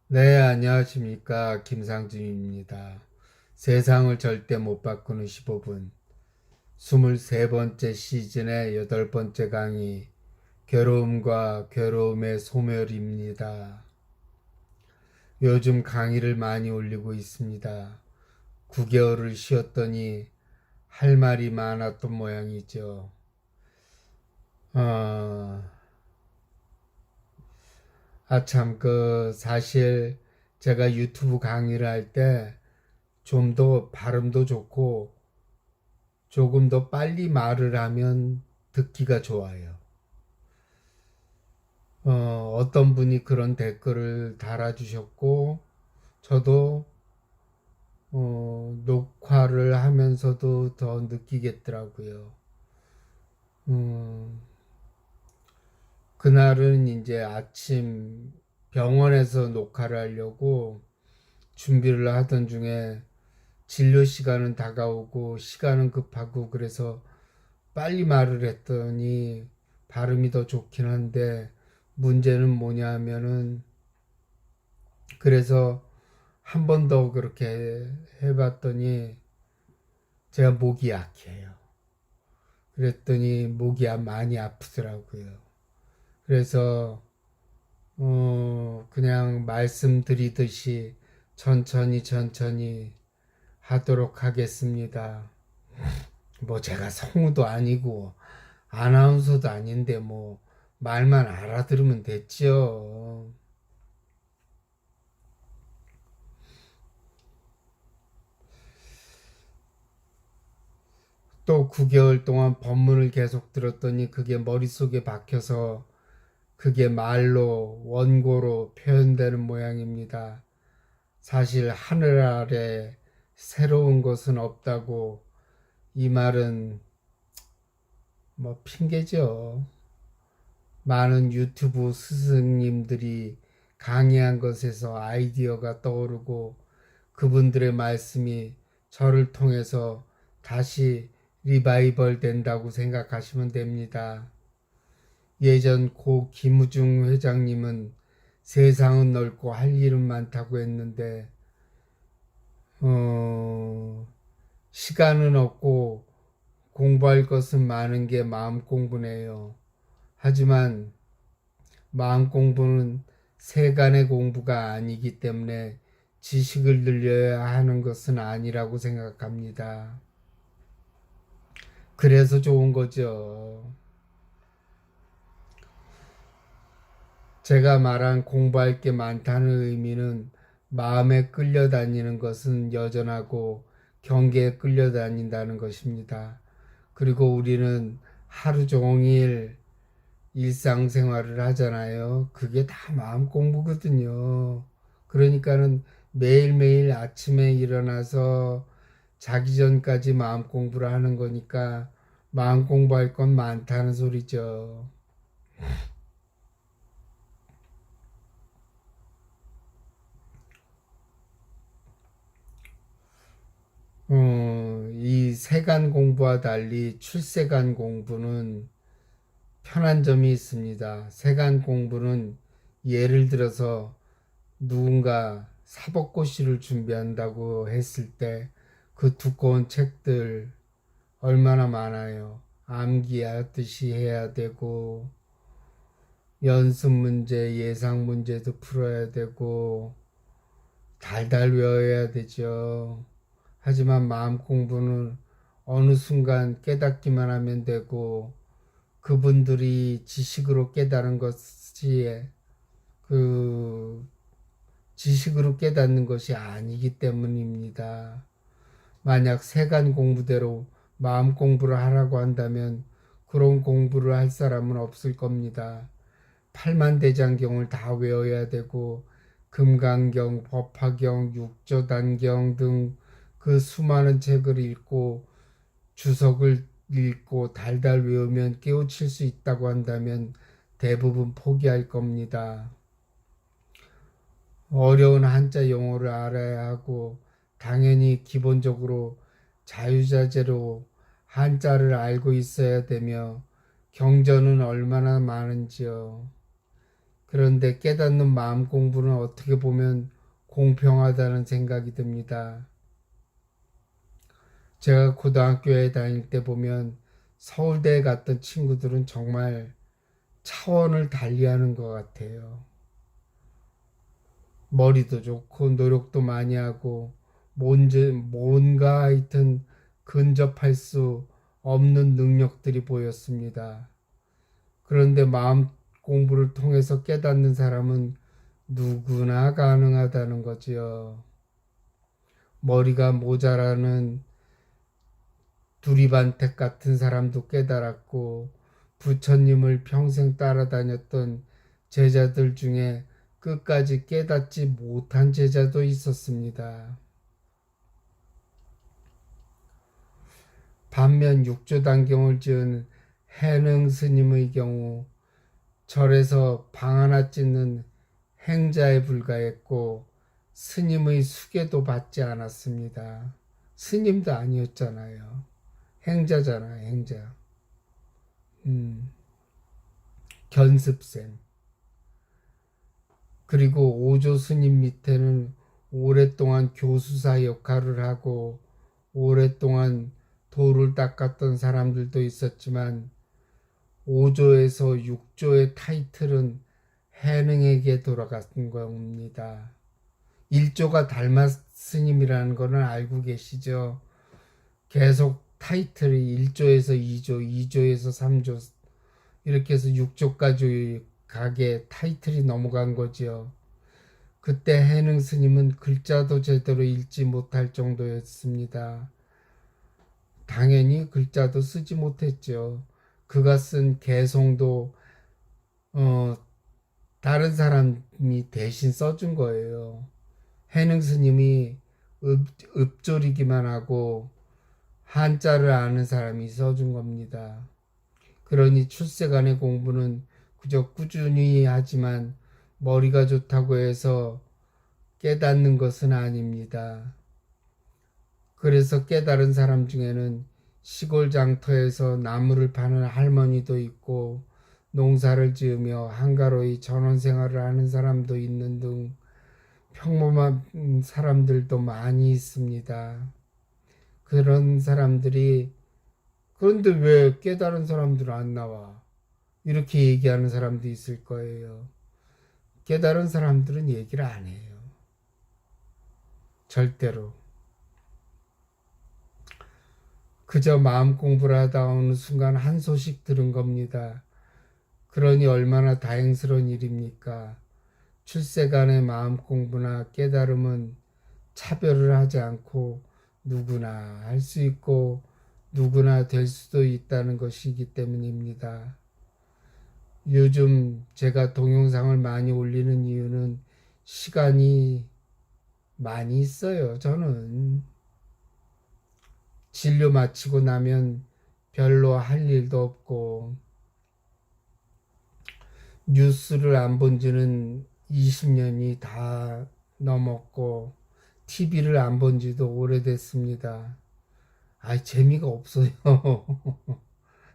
네, 안녕하십니까. 김상중입니다. 세상을 절대 못 바꾸는 15분. 23번째 시즌의 8번째 강의. 괴로움과 괴로움의 소멸입니다. 요즘 강의를 많이 올리고 있습니다. 9개월을 쉬었더니 할 말이 많았던 모양이죠. 어, 사실 제가 유튜브 강의를 할 때 좀 더 발음도 좋고 조금 더 빨리 말을 하면 듣기가 좋아요. 어떤 분이 그런 댓글을 달아주셨고, 저도 녹화를 하면서도 더 느끼겠더라고요. 음, 그날은 이제 아침 병원에서 녹화를 하려고 준비를 하던 중에 진료 시간은 다가오고 시간은 급하고 그래서 빨리 말을 했더니 발음이 더 좋긴 한데 문제는 뭐냐면은 그래서 한 번 더 그렇게 해봤더니 제가 목이 약해요. 그랬더니 목이 많이 아프더라고요. 그래서 그냥 말씀드리듯이 천천히 하도록 하겠습니다. 뭐 제가 성우도 아니고 아나운서도 아닌데 뭐 말만 알아들으면 됐죠. 또 9개월 동안 법문을 계속 들었더니 그게 머릿속에 박혀서 그게 말로 원고로 표현되는 모양입니다. 사실 하늘 아래 새로운 것은 없다고 이 말은 뭐 핑계죠. 많은 유튜브 스승님들이 강의한 것에서 아이디어가 떠오르고 그분들의 말씀이 저를 통해서 다시 리바이벌 된다고 생각하시면 됩니다. 예전 고 김우중 회장님은 세상은 넓고 할 일은 많다고 했는데 어, 시간은 없고 공부할 것은 많은 게 마음 공부네요. 하지만 마음 공부는 세간의 공부가 아니기 때문에 지식을 늘려야 하는 것은 아니라고 생각합니다. 그래서 좋은 거죠. 제가 말한 공부할 게 많다는 의미는 마음에 끌려다니는 것은 여전하고 경계에 끌려다닌다는 것입니다. 그리고 우리는 하루 종일 일상생활을 하잖아요. 그게 다 마음 공부거든요. 그러니까는 매일매일 아침에 일어나서 자기 전까지 마음 공부를 하는 거니까 마음 공부할 건 많다는 소리죠. 이 세간 공부와 달리 출세간 공부는 편한 점이 있습니다. 세간 공부는 예를 들어서 누군가 사법고시를 준비한다고 했을 때 그 두꺼운 책들 얼마나 많아요. 암기하듯이 해야 되고 연습 문제, 예상 문제도 풀어야 되고 달달 외워야 되죠. 하지만 마음 공부는 어느 순간 깨닫기만 하면 되고 그분들이 지식으로 깨달은 것이 그 지식으로 깨닫는 것이 아니기 때문입니다. 만약 세간 공부대로 마음 공부를 하라고 한다면 그런 공부를 할 사람은 없을 겁니다. 팔만대장경을 다 외워야 되고 금강경, 법화경, 육조단경 등 그 수많은 책을 읽고 주석을 읽고 달달 외우면 깨우칠 수 있다고 한다면 대부분 포기할 겁니다. 어려운 한자 용어를 알아야 하고 당연히 기본적으로 자유자재로 한자를 알고 있어야 되며 경전은 얼마나 많은지요. 그런데 깨닫는 마음 공부는 어떻게 보면 공평하다는 생각이 듭니다. 제가 고등학교에 다닐 때 보면 서울대에 갔던 친구들은 정말 차원을 달리하는 것 같아요. 머리도 좋고 노력도 많이 하고 뭔가 하여튼 근접할 수 없는 능력들이 보였습니다. 그런데 마음 공부를 통해서 깨닫는 사람은 누구나 가능하다는 거지요. 머리가 모자라는 두리반택 같은 사람도 깨달았고 부처님을 평생 따라다녔던 제자들 중에 끝까지 깨닫지 못한 제자도 있었습니다. 반면 육조단경을 지은 해능 스님의 경우 절에서 방 하나 짓는 행자에 불과했고 스님의 수계도 받지 않았습니다. 스님도 아니었잖아요. 행자잖아요, 행자. 견습생. 그리고 오조 스님 밑에는 오랫동안 교수사 역할을 하고 오랫동안 도를 닦았던 사람들도 있었지만 5조에서 6조의 타이틀은 해능에게 돌아간 겁니다. 1조가 달마 스님이라는 거는 알고 계시죠? 계속 타이틀이 1조에서 2조, 2조에서 3조 이렇게 해서 6조까지 가게 타이틀이 넘어간 거지요. 그때 해능 스님은 글자도 제대로 읽지 못할 정도였습니다. 당연히 글자도 쓰지 못했죠. 그가 쓴 개성도 다른 사람이 대신 써준 거예요. 해능 스님이 읍조리기만 하고 한자를 아는 사람이 써준 겁니다. 그러니 출세간의 공부는 그저 꾸준히 하지만 머리가 좋다고 해서 깨닫는 것은 아닙니다. 그래서 깨달은 사람 중에는 시골 장터에서 나무를 파는 할머니도 있고 농사를 지으며 한가로이 전원 생활을 하는 사람도 있는 등 평범한 사람들도 많이 있습니다. 그런 사람들이 그런데 왜 깨달은 사람들은 안 나와? 이렇게 얘기하는 사람도 있을 거예요. 깨달은 사람들은 얘기를 안 해요. 절대로. 그저 마음 공부를 하다 어느 순간 한 소식 들은 겁니다. 그러니 얼마나 다행스러운 일입니까? 출세간의 마음 공부나 깨달음은 차별을 하지 않고 누구나 할 수 있고 누구나 될 수도 있다는 것이기 때문입니다. 요즘 제가 동영상을 많이 올리는 이유는 시간이 많이 있어요. 저는 진료 마치고 나면 별로 할 일도 없고 뉴스를 안 본 지는 20년이 다 넘었고 TV를 안 본 지도 오래됐습니다. 재미가 없어요.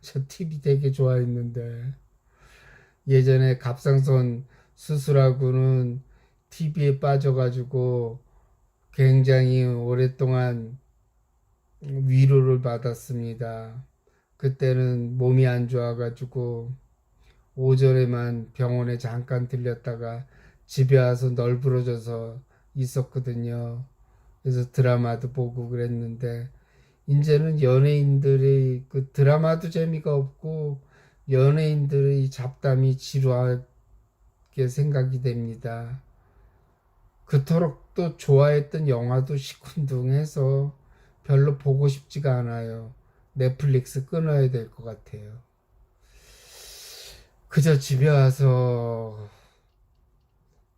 저 TV 되게 좋아했는데 예전에 갑상선 수술하고는 TV에 빠져가지고 굉장히 오랫동안 위로를 받았습니다. 그때는 몸이 안 좋아가지고 오전에만 병원에 잠깐 들렸다가 집에 와서 널브러져서 있었거든요. 그래서 드라마도 보고 그랬는데 이제는 연예인들이 그 드라마도 재미가 없고 연예인들의 잡담이 지루하게 생각이 됩니다. 그토록 또 좋아했던 영화도 시큰둥해서 별로 보고 싶지가 않아요. 넷플릭스 끊어야 될 것 같아요. 그저 집에 와서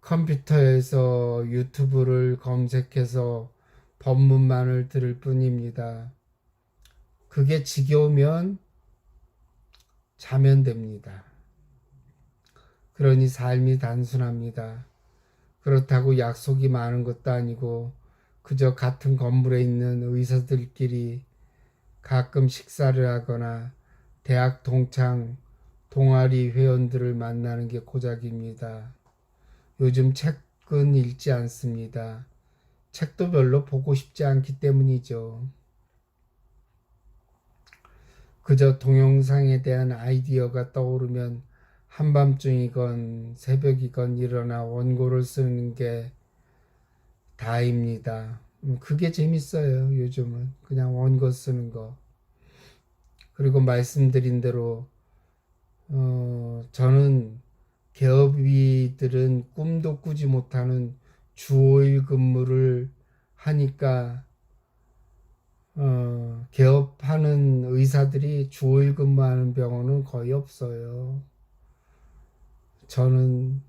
컴퓨터에서 유튜브를 검색해서 법문만을 들을 뿐입니다. 그게 지겨우면 자면 됩니다. 그러니 삶이 단순합니다. 그렇다고 약속이 많은 것도 아니고 그저 같은 건물에 있는 의사들끼리 가끔 식사를 하거나 대학 동창 동아리 회원들을 만나는 게 고작입니다. 요즘 책은 읽지 않습니다. 책도 별로 보고 싶지 않기 때문이죠. 그저 동영상에 대한 아이디어가 떠오르면 한밤중이건 새벽이건 일어나 원고를 쓰는 게 다입니다. 그게 재밌어요. 요즘은 그냥 원고 쓰는 거. 그리고 말씀드린 대로 저는 개업이들은 꿈도 꾸지 못하는 주 5일 근무를 하니까 개업하는 의사들이 주 5일 근무하는 병원은 거의 없어요. 저는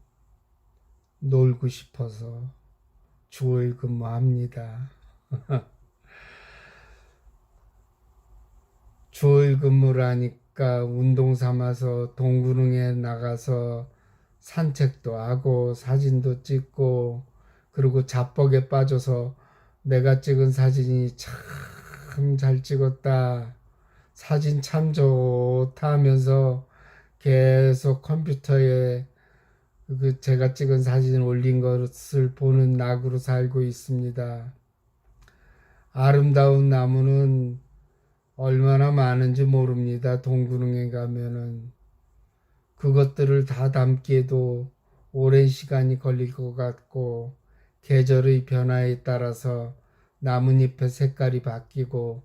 놀고 싶어서 주 5일 근무합니다. 주 5일 근무를 하니까 운동 삼아서 동구릉에 나가서 산책도 하고 사진도 찍고 그리고 자뻑에 빠져서 내가 찍은 사진이 참 잘 찍었다. 사진 참 좋다 하면서 계속 컴퓨터에 제가 찍은 사진 올린 것을 보는 낙으로 살고 있습니다. 아름다운 나무는 얼마나 많은지 모릅니다. 동구릉에 가면은. 그것들을 다 담기에도 오랜 시간이 걸릴 것 같고 계절의 변화에 따라서 나뭇잎의 색깔이 바뀌고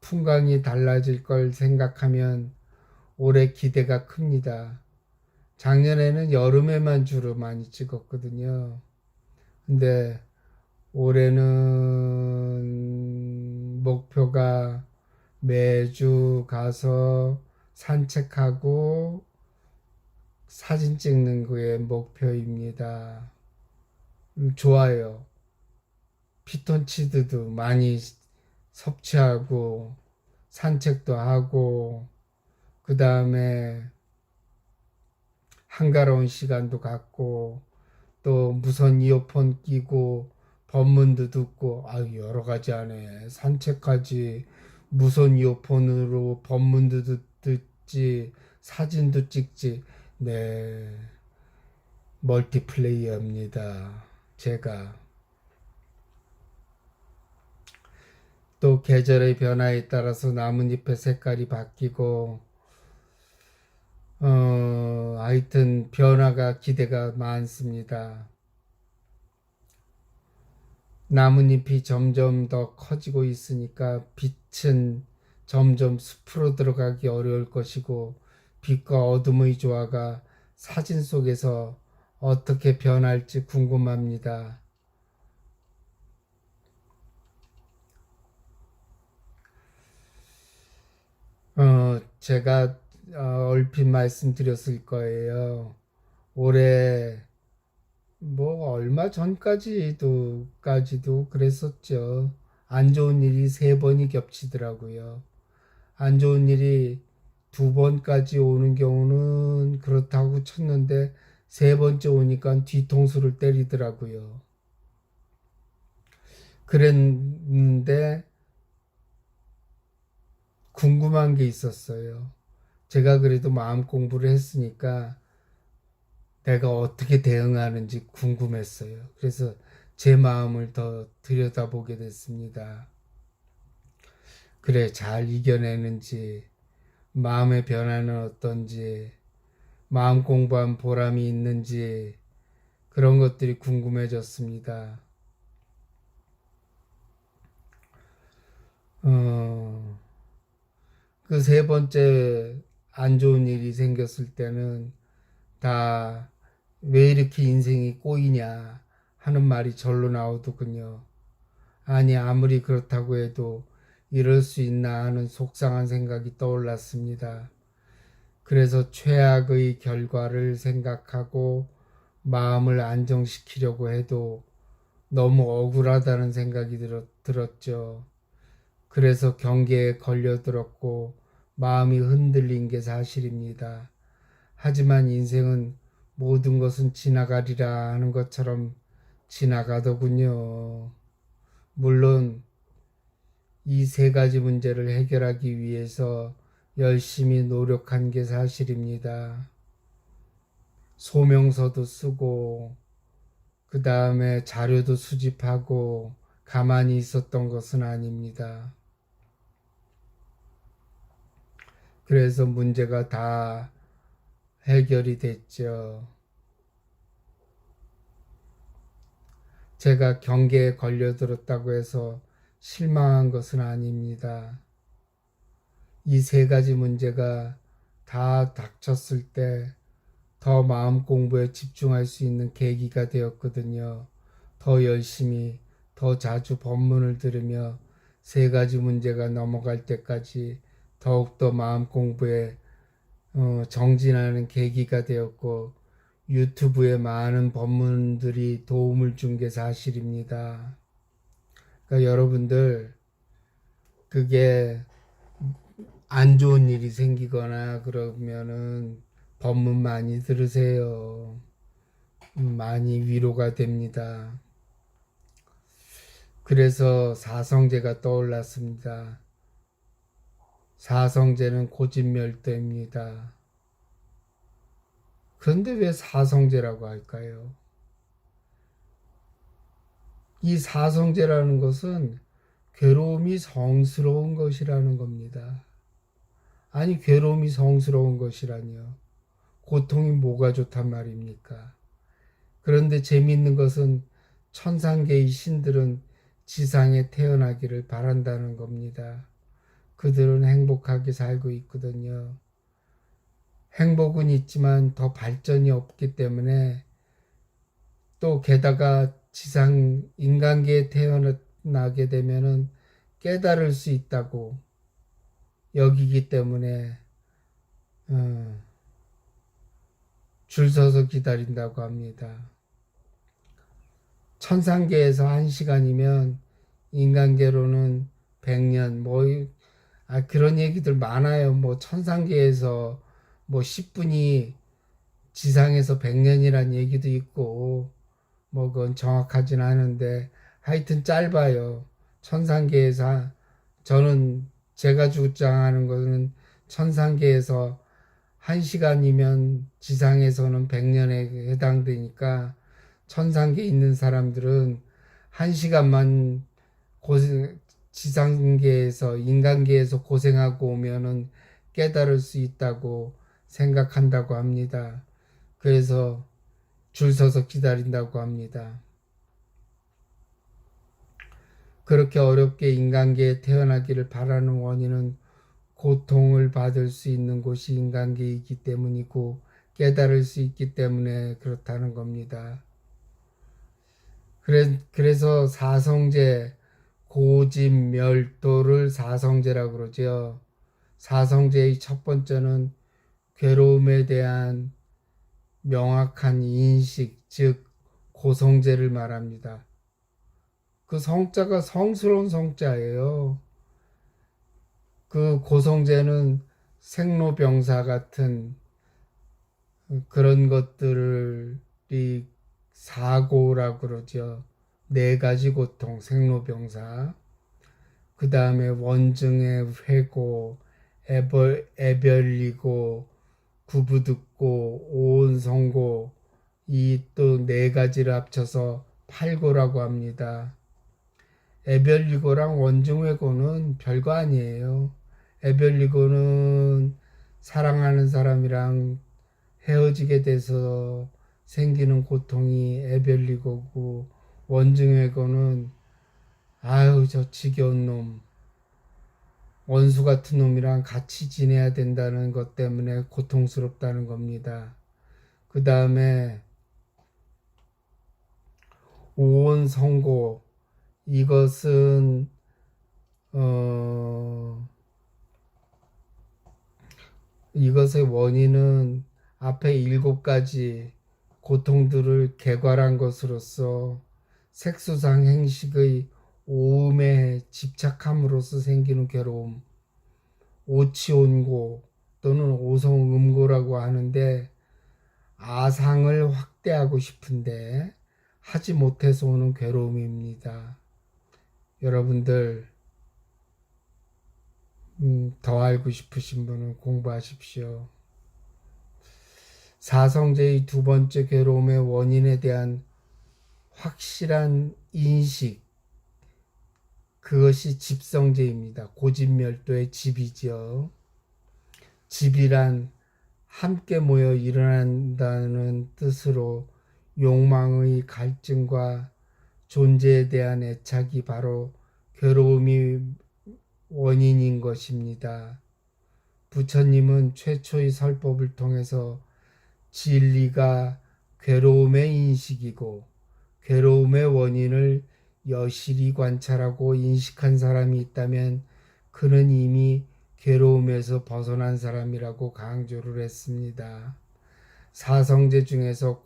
풍광이 달라질 걸 생각하면 올해 기대가 큽니다. 작년에는 여름에만 주로 많이 찍었거든요. 근데 올해는 목표가 매주 가서 산책하고 사진 찍는 게 목표입니다. 좋아요. 피톤치드도 많이 섭취하고 산책도 하고 그 다음에 한가로운 시간도 갖고 또 무선 이어폰 끼고 법문도 듣고 여러 가지 하네. 산책하지 무선 이어폰으로 법문도 듣지 사진도 찍지. 네, 멀티플레이어입니다. 제가 또 계절의 변화에 따라서 나뭇잎의 색깔이 바뀌고 하여튼 변화가 기대가 많습니다. 나뭇잎이 점점 더 커지고 있으니까 빛은 점점 숲으로 들어가기 어려울 것이고 빛과 어둠의 조화가 사진 속에서 어떻게 변할지 궁금합니다. 제가 얼핏 말씀드렸을 거예요. 올해 뭐 얼마 전까지도 그랬었죠. 안 좋은 일이 3번이 겹치더라고요. 안 좋은 일이 2번까지 오는 경우는 그렇다고 쳤는데 3번째 오니까 뒤통수를 때리더라고요. 그랬는데 궁금한 게 있었어요. 제가 그래도 마음 공부를 했으니까 내가 어떻게 대응하는지 궁금했어요. 그래서 제 마음을 더 들여다보게 됐습니다. 그래, 잘 이겨내는지, 마음의 변화는 어떤지, 마음 공부한 보람이 있는지, 그런 것들이 궁금해졌습니다. 그 3번째 안 좋은 일이 생겼을 때는 다 왜 이렇게 인생이 꼬이냐 하는 말이 절로 나오더군요. 아니, 아무리 그렇다고 해도 이럴 수 있나 하는 속상한 생각이 떠올랐습니다. 그래서 최악의 결과를 생각하고 마음을 안정시키려고 해도 너무 억울하다는 생각이 들었죠. 그래서 경계에 걸려들었고 마음이 흔들린 게 사실입니다. 하지만 인생은 모든 것은 지나가리라 하는 것처럼 지나가더군요. 물론 이 3가지 문제를 해결하기 위해서 열심히 노력한 게 사실입니다. 소명서도 쓰고 그 다음에 자료도 수집하고 가만히 있었던 것은 아닙니다. 그래서 문제가 다 해결이 됐죠. 제가 경계에 걸려들었다고 해서 실망한 것은 아닙니다. 이 세 가지 문제가 다 닥쳤을 때 더 마음 공부에 집중할 수 있는 계기가 되었거든요. 더 열심히, 더 자주 법문을 들으며 세 가지 문제가 넘어갈 때까지 더욱더 마음 공부에 정진하는 계기가 되었고, 유튜브에 많은 법문들이 도움을 준 게 사실입니다. 그러니까 여러분들, 그게 안 좋은 일이 생기거나 그러면은 법문 많이 들으세요. 많이 위로가 됩니다. 그래서 사성제가 떠올랐습니다. 사성제는 고진멸도입니다. 그런데 왜 사성제라고 할까요? 이 사성제라는 것은 괴로움이 성스러운 것이라는 겁니다. 아니, 괴로움이 성스러운 것이라니요. 고통이 뭐가 좋단 말입니까? 그런데 재미있는 것은 천상계의 신들은 지상에 태어나기를 바란다는 겁니다. 그들은 행복하게 살고 있거든요. 행복은 있지만 더 발전이 없기 때문에 또 게다가 지상 인간계에 태어나게 되면은 깨달을 수 있다고 여기기 때문에 줄 서서 기다린다고 합니다. 천상계에서 1시간이면 인간계로는 100년 그런 얘기들 많아요. 뭐 천상계에서 뭐 10분이 지상에서 100년이란 얘기도 있고 뭐 그건 정확하진 않은데 하여튼 짧아요. 천상계에서 저는 제가 주장하는 것은 천상계에서 1시간이면 지상에서는 100년에 해당되니까 천상계에 있는 사람들은 1시간만 지상계에서 인간계에서 고생하고 오면은 깨달을 수 있다고 생각한다고 합니다. 그래서 줄 서서 기다린다고 합니다. 그렇게 어렵게 인간계에 태어나기를 바라는 원인은 고통을 받을 수 있는 곳이 인간계이기 때문이고 깨달을 수 있기 때문에 그렇다는 겁니다. 그래서 사성제, 고진멸도를 사성제라고 그러죠. 사성제의 첫 번째는 괴로움에 대한 명확한 인식, 즉 고성제를 말합니다. 그 성자가 성스러운 성자예요. 그 고성제는 생로병사 같은 그런 것들이 사고라고 그러죠. 네 가지 고통, 생로병사. 그 다음에 원증의 회고, 애별리고, 구부듣고, 오온성고, 이 또 네 가지를 합쳐서 팔고라고 합니다. 애별리고랑 원증회고는 별거 아니에요. 애별리고는 사랑하는 사람이랑 헤어지게 돼서 생기는 고통이 애별리고고, 원증회고는 아유 저 지겨운 놈, 원수 같은 놈이랑 같이 지내야 된다는 것 때문에 고통스럽다는 겁니다. 그 다음에 오온성고, 이것은 이것의 원인은 앞에 7가지 고통들을 개괄한 것으로서 색수상 행식의 오음에 집착함으로써 생기는 괴로움, 오치온고 또는 오성음고라고 하는데 아상을 확대하고 싶은데 하지 못해서 오는 괴로움입니다. 여러분들 더 알고 싶으신 분은 공부하십시오. 사성제의 두 번째 괴로움의 원인에 대한 확실한 인식, 그것이 집성제입니다. 고집멸도의 집이죠. 집이란 함께 모여 일어난다는 뜻으로 욕망의 갈증과 존재에 대한 애착이 바로 괴로움이 원인인 것입니다. 부처님은 최초의 설법을 통해서 진리가 괴로움의 인식이고 괴로움의 원인을 여실히 관찰하고 인식한 사람이 있다면 그는 이미 괴로움에서 벗어난 사람이라고 강조를 했습니다. 사성제 중에서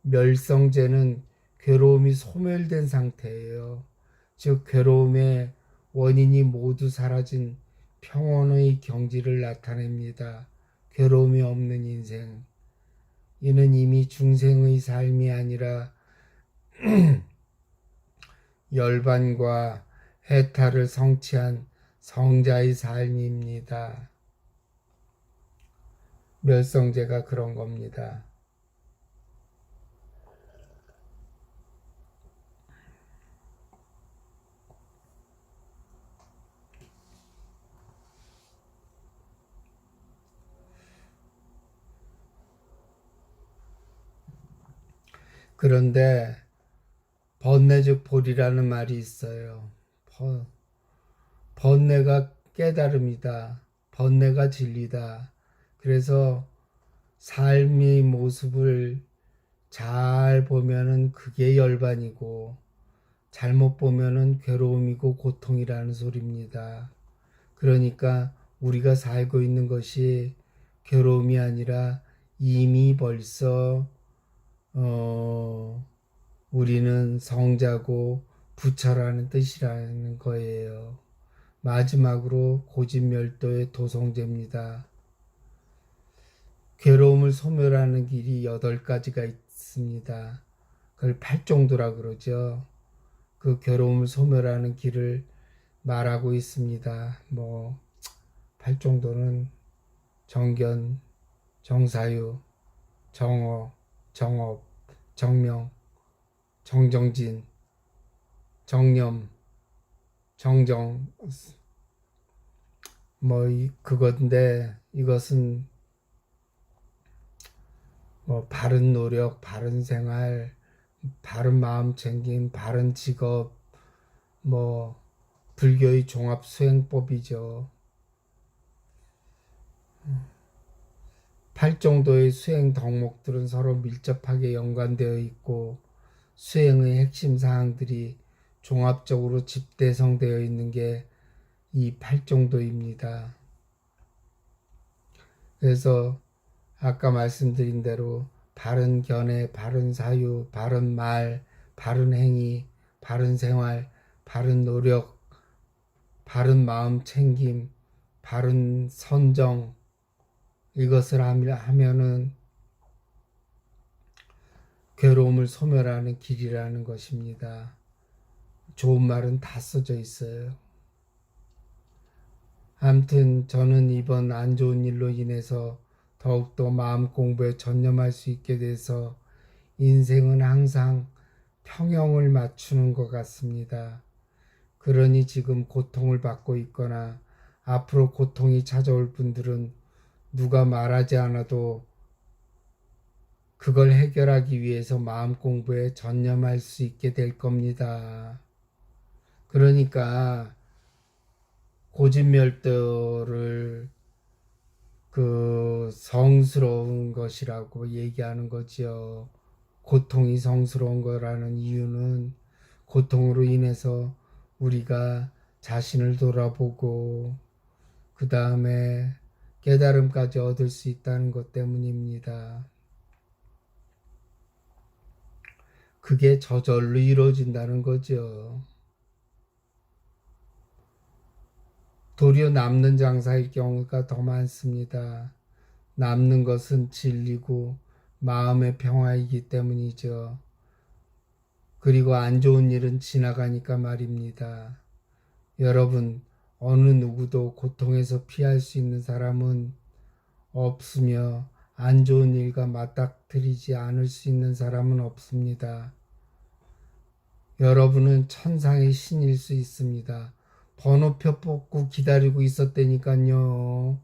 멸성제는 괴로움이 소멸된 상태예요. 즉 괴로움의 원인이 모두 사라진 평온의 경지를 나타냅니다. 괴로움이 없는 인생. 이는 이미 중생의 삶이 아니라 열반과 해탈을 성취한 성자의 삶입니다. 멸성제가 그런 겁니다. 그런데 번뇌즉 볼이라는 말이 있어요. 번뇌가 깨달음이다. 번뇌가 진리다. 그래서 삶의 모습을 잘 보면은 그게 열반이고 잘못 보면은 괴로움이고 고통이라는 소리입니다. 그러니까 우리가 살고 있는 것이 괴로움이 아니라 이미 벌써 우리는 성자고 부처라는 뜻이라는 거예요. 마지막으로 고집멸도의 도성제입니다. 괴로움을 소멸하는 길이 8가지가 있습니다. 그걸 팔종도라 그러죠. 그 괴로움을 소멸하는 길을 말하고 있습니다. 팔종도는 정견, 정사유, 정어, 정업, 정명, 정정진, 정념, 정정, 그건데 이것은 바른 노력, 바른 생활, 바른 마음 챙김, 바른 직업, 불교의 종합 수행법이죠. 8정도의 수행 덕목들은 서로 밀접하게 연관되어 있고 수행의 핵심 사항들이 종합적으로 집대성되어 있는 게 이 8정도입니다. 그래서 아까 말씀드린 대로 바른 견해, 바른 사유, 바른 말, 바른 행위, 바른 생활, 바른 노력, 바른 마음 챙김, 바른 선정, 이것을 하면은 괴로움을 소멸하는 길이라는 것입니다. 좋은 말은 다 써져 있어요. 아무튼 저는 이번 안 좋은 일로 인해서 더욱더 마음 공부에 전념할 수 있게 돼서 인생은 항상 평형을 맞추는 것 같습니다. 그러니 지금 고통을 받고 있거나 앞으로 고통이 찾아올 분들은 누가 말하지 않아도 그걸 해결하기 위해서 마음 공부에 전념할 수 있게 될 겁니다. 그러니까 고집멸도를 성스러운 것이라고 얘기하는 거지요. 고통이 성스러운 거라는 이유는 고통으로 인해서 우리가 자신을 돌아보고 그 다음에 깨달음까지 얻을 수 있다는 것 때문입니다. 그게 저절로 이루어진다는 거죠. 도리어 남는 장사일 경우가 더 많습니다. 남는 것은 진리고 마음의 평화이기 때문이죠. 그리고 안 좋은 일은 지나가니까 말입니다. 여러분, 어느 누구도 고통에서 피할 수 있는 사람은 없으며 안 좋은 일과 맞닥뜨리지 않을 수 있는 사람은 없습니다. 여러분은 천상의 신일 수 있습니다. 번호표 뽑고 기다리고 있었다니까요.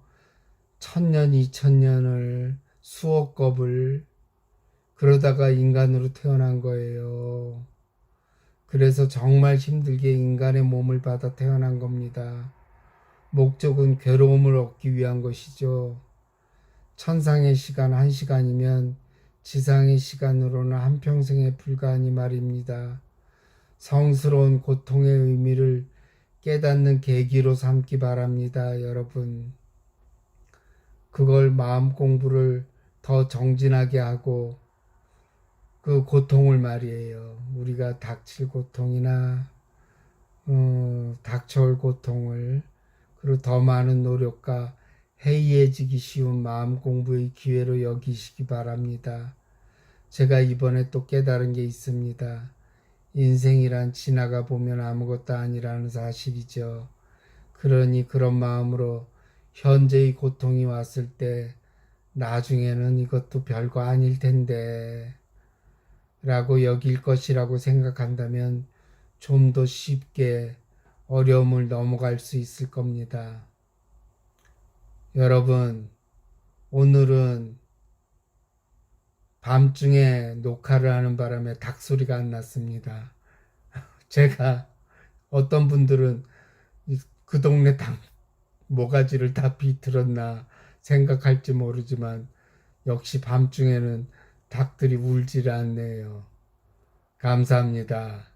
1000년, 2000년을 수억 겁을 그러다가 인간으로 태어난 거예요. 그래서 정말 힘들게 인간의 몸을 받아 태어난 겁니다. 목적은 괴로움을 얻기 위한 것이죠. 천상의 시간 1시간이면 지상의 시간으로는 한평생에 불과하니 말입니다. 성스러운 고통의 의미를 깨닫는 계기로 삼기 바랍니다, 여러분. 그걸 마음 공부를 더 정진하게 하고 그 고통을 말이에요. 우리가 닥칠 고통이나 닥쳐올 고통을 그리고 더 많은 노력과 해이해지기 쉬운 마음 공부의 기회로 여기시기 바랍니다. 제가 이번에 또 깨달은 게 있습니다. 인생이란 지나가 보면 아무것도 아니라는 사실이죠. 그러니 그런 마음으로 현재의 고통이 왔을 때 나중에는 이것도 별거 아닐 텐데 라고 여길 것이라고 생각한다면 좀 더 쉽게 어려움을 넘어갈 수 있을 겁니다. 여러분, 오늘은 밤중에 녹화를 하는 바람에 닭소리가 안 났습니다. 제가 어떤 분들은 그 동네 닭 모가지를 다 비틀었나 생각할지 모르지만 역시 밤중에는 닭들이 울질 않네요. 감사합니다.